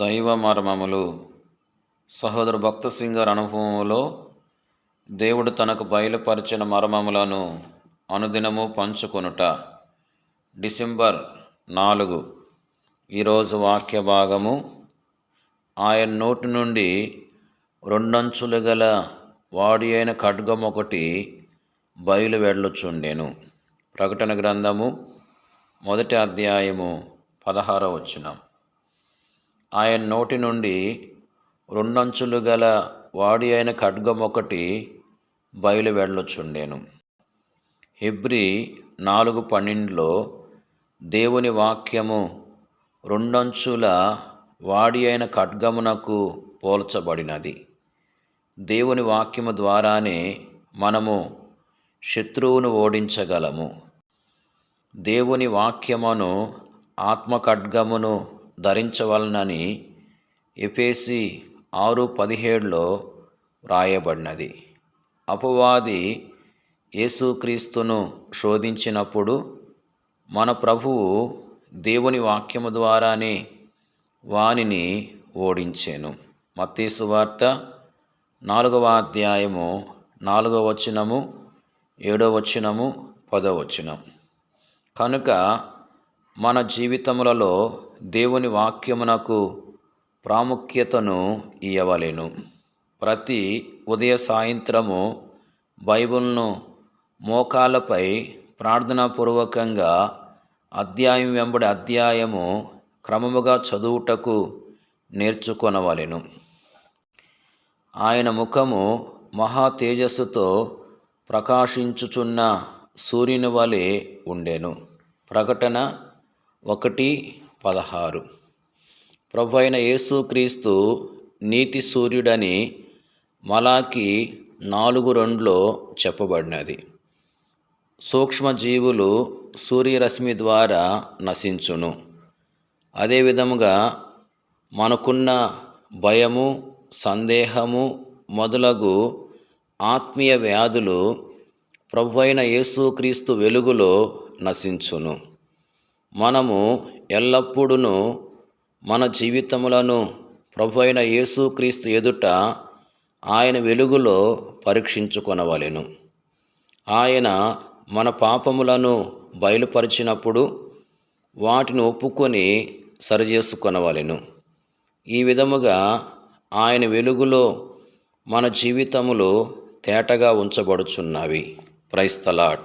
దైవ మర్మములు. సహోదరు భక్త సింగ్ గారి అనుభవంలో దేవుడు తనకు బయలుపరిచిన మర్మములను అనుదినము పంచుకొనుట. డిసెంబర్ 4. ఈరోజు వాక్య భాగము, ఆయన నోటి నుండి రెండంచులు గల వాడి అయిన ఖడ్గం ఒకటి బయలు వెళ్ళుచుండెను. ప్రకటన గ్రంథము 1వ అధ్యాయము 16వ వచనం. ఆయన నోటి నుండి రెండంచులు గల వాడి అయిన ఖడ్గం ఒకటి బయలు వెళ్ళుచుండెను. హెబ్రీ 4:12 దేవుని వాక్యము రెండంచుల వాడి అయిన ఖడ్గమునకు పోల్చబడినది. దేవుని వాక్యము ద్వారానే మనము శత్రువును ఓడించగలము. దేవుని వాక్యమును ఆత్మ ఖడ్గమును ధరించవలనని ఎఫెసీ 6:17 వ్రాయబడినది. అపవాది యేసుక్రీస్తును శోధించినప్పుడు మన ప్రభువు దేవుని వాక్యము ద్వారానే వానిని ఓడించెను. మత్తయి సువార్త 4వ అధ్యాయము 4వ వచనము, 7వ వచనము, 10వ వచనం. కనుక మన జీవితములలో దేవుని వాక్యమునకు ప్రాముఖ్యతను ఇయ్యవలెను. ప్రతి ఉదయ సాయంత్రము బైబిల్ను మోకాళ్ళపై ప్రార్థనాపూర్వకంగా అధ్యాయం వెంబడి అధ్యాయము క్రమముగా చదువుటకు నేర్చుకొనవలెను. ఆయన ముఖము మహా తేజస్సుతో ప్రకాశించుచున్న సూర్యుని వలె ఉండెను. ప్రకటన 1:16. ప్రభువైన యేసుక్రీస్తు నీతి సూర్యుడని మలాకి 4:2 చెప్పబడినది. సూక్ష్మజీవులు సూర్యరశ్మి ద్వారా నశించును. అదేవిధముగా మనకున్న భయము, సందేహము మొదలగు ఆత్మీయ వ్యాధులు ప్రభువైన యేసుక్రీస్తు వెలుగులో నశించును. మనము ఎల్లప్పుడూ మన జీవితములను ప్రభువైన యేసుక్రీస్తు ఎదుట ఆయన వెలుగులో పరీక్షించుకొనవలెను. ఆయన మన పాపములను బయలుపరిచినప్పుడు వాటిని ఒప్పుకొని సరిచేసుకొనవలెను. ఈ విధముగా ఆయన వెలుగులో మన జీవితములు తేటగా ఉంచబడుచున్నవి. Praise the lord.